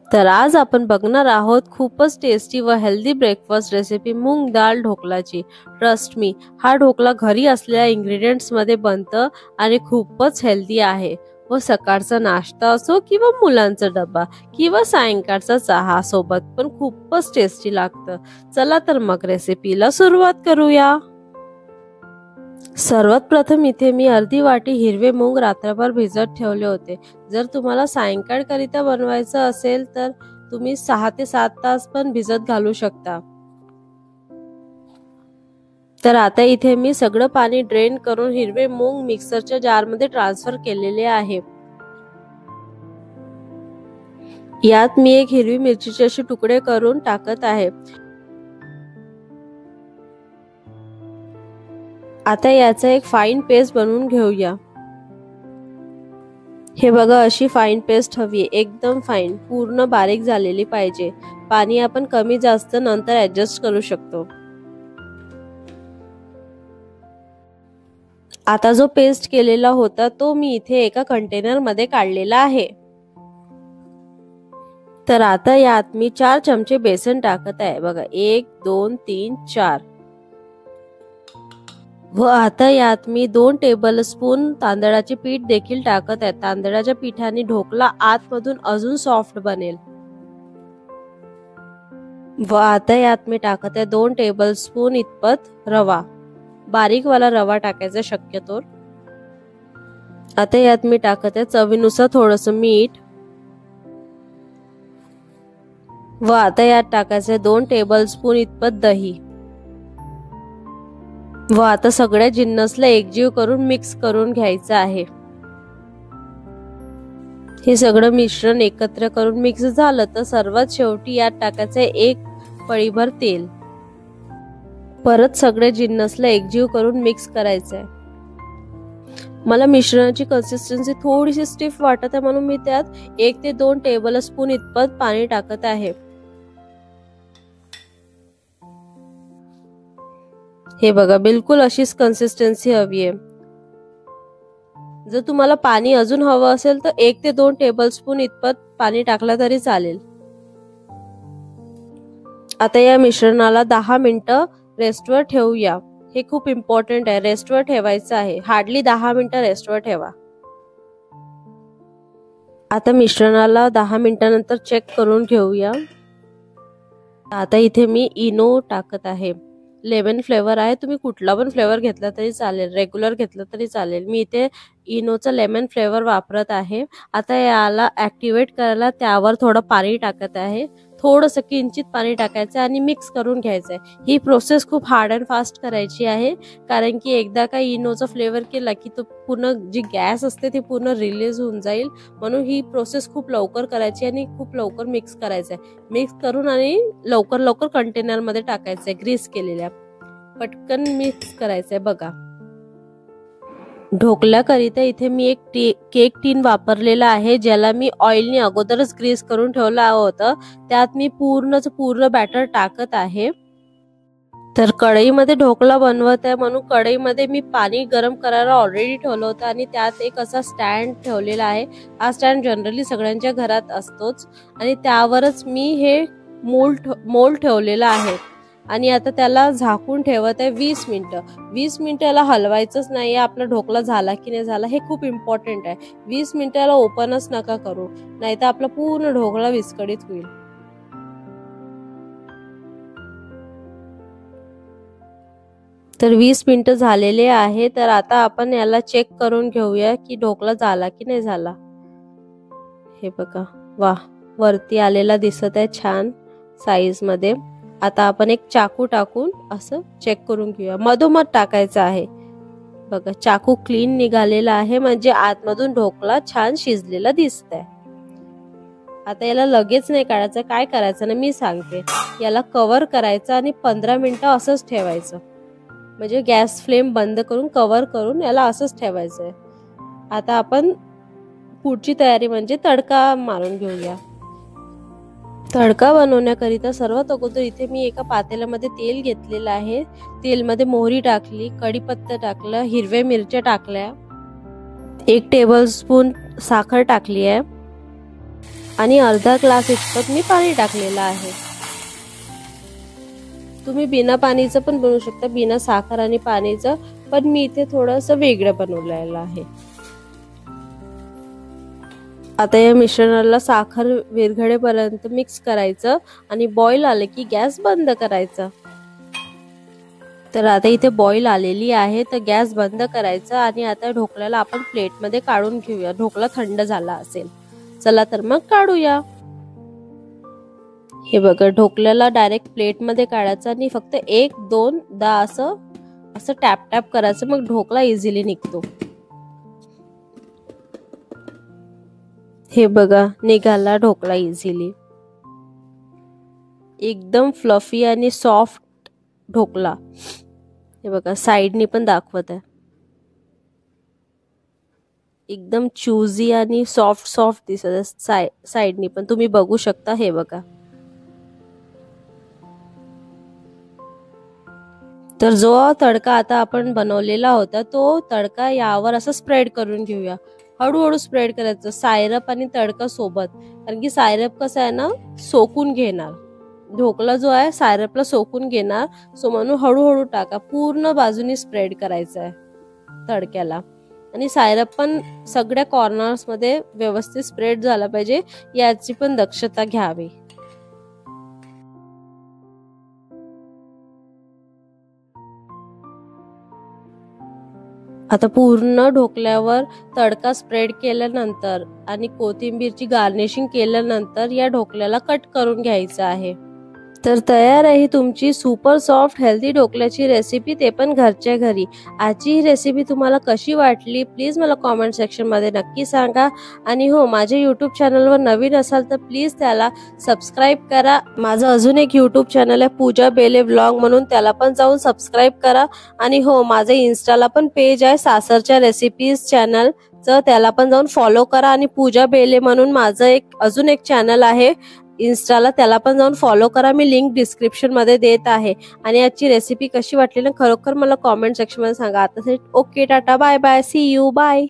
तर आज आपण बघणार आहोत खूपच टेस्टी व हेल्दी ब्रेकफास्ट रेसिपी मूग डाळ ढोकलाची। ट्रस्ट मी, हा ढोकला घरी असलेल्या इंग्रेडिएंट्स मध्ये बनतं आणि खूपच हेल्दी आहे व सकाळचा नाश्ता असो किंवा मुलांचा डबा किंवा सायंकाळचा चहा सोबत पण खूपच टेस्टी लागतं। चला तर मग रेसिपीला सुरुवात करूया। सर्वात प्रथम इथे मी अर्धी वाटी हिरवे मूग रात्रभर भिजत ठेवले होते। जर तुम्हाला सायंकाळकरिता बनवायचं असेल तर तुम्ही 6 ते 7 तास पण भिजत घालू शकता। तर आता इथे मी सगळं पाणी ड्रेन करून हिरवे मूग मिक्सरच्या जारमध्ये ट्रान्सफर केलेले आहे। यात मी एक हिरवी मिरचीचे असे तुकडे करून टाकत आहे। आता याचा एक फाईन पेस्ट बनवून घेऊया। हे बघा, अशी फाईन पेस्ट हवी, एकदम फाईन, पूर्ण बारीक झालेली पाहिजे। पाणी आपण कमी जास्त नंतर ऍडजस्ट करू शकतो। आता जो पेस्ट केलेला होता तो मी इथे एका कंटेनर मध्ये काढलेला आहे। तर आता यात मी 4 चमचे बेसन टाकत आहे। बघा, 1 2 3 4। व आता यात मी 2 टेबलस्पून तांदळाचे पीठ देखील टाकत आहे। तांदळाच्या पिठाने ढोकला आतमधून अजून सॉफ्ट बनेल। व आता यात मी टाकत आहे 2 टेबलस्पून इतपत रवा, बारीक वाला रवा टाकायचा शक्यतो। आता यात मी टाकत आहे चवीनुसार थोडंसं मीठ व आता यात टाकायचे 2 टेबलस्पून इतपत दही व आता सगळ्या जिन्नसला एकजीव करून मिक्स करून घ्यायचं आहे। हे सगळं मिश्रण एकत्र करून मिक्स झालं तर सर्वात शेवटी यात टाकायचे 1 पळीभर तेल। परत सगळे जिन्नसला एकजीव करून मिक्स करायचंय। मला मिश्रणाची कन्सिस्टन्सी थोडीशी स्टिफ वाटत आहे म्हणून मी त्यात 1 ते 2 टेबलस्पून इतपत पाणी टाकत आहे। हे बघा, बिलकुल अशीच कन्सिस्टन्सी हवी आहे। जर तुम्हाला पाणी अजून हवं असेल तर 1 ते 2 टेबलस्पून इतपत पाणी टाकलं तरी चालेल। आता या मिश्रणाला 10 मिनिटं रेस्टवर ठेवूया। हे खूप इम्पॉर्टंट आहे, रेस्टवर ठेवायचं आहे, हार्डली 10 मिनिटं रेस्टवर ठेवा। आता मिश्रणाला 10 मिनिटांनंतर चेक करून घेऊया। आता इथे मी इनो टाकत आहे, लेमन फ्लेवर आहे, तुम्ही कुठला पण फ्लेवर घेतला तरी चालेल, रेग्युलर घेतला तरी चालेल। मी इथे इनोचा लेमन फ्लेवर वापरत आहे। आता याला ऍक्टिव्हेट करायला त्यावर थोडं पाणी टाकत आहे, थोडंसं किंचित पाणी टाकायचं आणि मिक्स करून घ्यायचंय। ही प्रोसेस खूप हार्ड अँड फास्ट करायची आहे, कारण की एकदा का इनोचा फ्लेवर केला की तो पूर्ण जी गॅस असते ती पूर्ण रिलीज होऊन जाईल, म्हणून ही प्रोसेस खूप लवकर करायची आणि खूप लवकर मिक्स करायचंय। मिक्स करून आणि लवकर लवकर कंटेनर मध्ये टाकायचंय, ग्रीस केलेल्या, पटकन मिक्स करायचंय। बघा, ढोकल्याकरिता इथे मी एक केक टीन वापरलेला आहे, ज्याला मी ऑइलने अगोदरच ग्रीस करून ठेवलं होतं। त्यात मी पूर्ण बॅटर टाकत आहे। तर कढईमध्ये ढोकला बनवत आहे म्हणून कढईमध्ये मी पाणी गरम करायला ऑलरेडी ठेवलं होतं आणि त्यात एक असा स्टँड ठेवलेला आहे। हा स्टँड जनरली सगळ्यांच्या घरात असतोच आणि त्यावरच मी हे मोल्ड ठेवलेला आहे आणि आता त्याला झाकून ठेवत आहे 20 मिनिटं। 20 मिनिटं याला हलवायचंच नाही, आपला ढोकला झाला की नाही झाला हे खूप इम्पॉर्टंट आहे। 20 मिनिटं याला ओपनच नका करू, नाहीतर आपला पूर्ण ढोकला विस्कळीत होईल। तर 20 मिनिटं झालेले आहे। तर आता आपण याला चेक करून घेऊया की ढोकला झाला की नाही झाला। हे बघा, वाह, वरती आलेला दिसत आहे छान साईज मध्ये। आता आपण एक चाकू टाकून असं चेक करून घेऊया, मधोमध टाकायचं आहे। बघा, चाकू क्लीन निघालेला आहे, म्हणजे आतमधून ढोकला छान शिजलेला दिसतंय। आता याला लगेच नाही काढायचं, काय करायचं ना मी सांगते। याला कव्हर करायचं आणि 15 मिनिटं असंच ठेवायचं, म्हणजे गॅस फ्लेम बंद करून कव्हर करून याला असंच ठेवायचंय। आता आपण पुढची तयारी म्हणजे तडका मारून घेऊया। तडका बनवण्याकरिता सर्वात अगोदर इथे मी एका पातेल्यामध्ये तेल घेतलेलं आहे। तेलमध्ये मोहरी टाकली, कढीपत्ता टाकला, हिरव्या मिरच्या टाकल्या, 1 टेबलस्पून साखर टाकली आहे आणि अर्धा ग्लास इतपत मी पाणी टाकलेलं आहे. तुम्ही बिना पाणीचं पण बनवू शकता, बिना साखर आणि पाणीचं, पण मी इथे थोडंसं वेगळं बनवलेलं आहे. आता या मिश्रणाला साखर विरघळेपर्यंत मिक्स करायचं आणि बॉईल आलं की गॅस बंद करायचा. तर आता इथे बॉईल आलेली आहे, तर गॅस बंद करायचा आणि आता ढोकळ्याला आपण प्लेटमध्ये काढून घेऊया. ढोकळा थंड झाला असेल. चला तर मग काढूया. हे बघा, ढोकळ्याला डायरेक्ट प्लेटमध्ये काढायचं आणि फक्त 1-2दा असं टॅप टॅप करायचं, मग ढोकळा इझिली निघतो. हे बघा, निघाला ढोकळा इझिली. एकदम फ्लफी आणि सॉफ्ट ढोकळा. हे बघा, साइडनी पण दाखवत आहे. एकदम चूजी आणि सॉफ्ट दिसत आहे साइडनी पण, तुम्ही बघू शकता. हे बघा. तर जो तडका आता आपण बनवलेला होता, तो तडका यावर असं स्प्रेड करून घेऊया. हळूहळू स्प्रेड करायचं, सायरप आणि तडका सोबत, कारण की सायरप कसं आहे ना, सोकून घेणार. ढोकळा जो आहे सायरपला सोकून घेणार, सो म्हणून हळूहळू टाका. पूर्ण बाजूनी स्प्रेड करायचं आहे तडक्याला. आणि सायरप पण सगळ्या कॉर्नर्स मध्ये व्यवस्थित स्प्रेड झाला पाहिजे, याची पण दक्षता घ्यावी. आता पूर्ण ढोकल्यावर तडका स्प्रेड केल्यानंतर आणि कोथिंबीरची गार्निशिंग केल्यानंतर या ढोकल्याला कट करून घ्यायचं आहे. तर तयार आहे तुमची सुपर सॉफ्ट हेल्दी ढोकल्याची रेसिपी, ते पण घरच्या घरी. आजची ही रेसिपी तुम्हाला कशी वाटली प्लीज मला कॉमेंट सेक्शनमध्ये नक्की सांगा. आणि हो, माझ्या यूट्यूब चॅनलवर नवीन असाल तर प्लीज त्याला सबस्क्राईब करा. माझं अजून एक यूट्यूब चॅनल आहे पूजा बेले व्लॉग म्हणून, त्याला पण जाऊन सबस्क्राईब करा. आणि हो, माझं इन्स्टाला पण पेज आहे सासरच्या रेसिपीज चॅनल, तर त्याला पण जाऊन फॉलो करा. आणि पूजा बेले म्हणून माझं अजून एक चॅनल आहे इन्स्टाला, त्याला पण जाऊन फॉलो करा. मी लिंक डिस्क्रिप्शन मध्ये देत आहे. आणि आजची रेसिपी कशी वाटली ना, खरोखर मला कॉमेंट सेक्शन मध्ये सांगा. आता okay, tata, bye bye, see you, bye.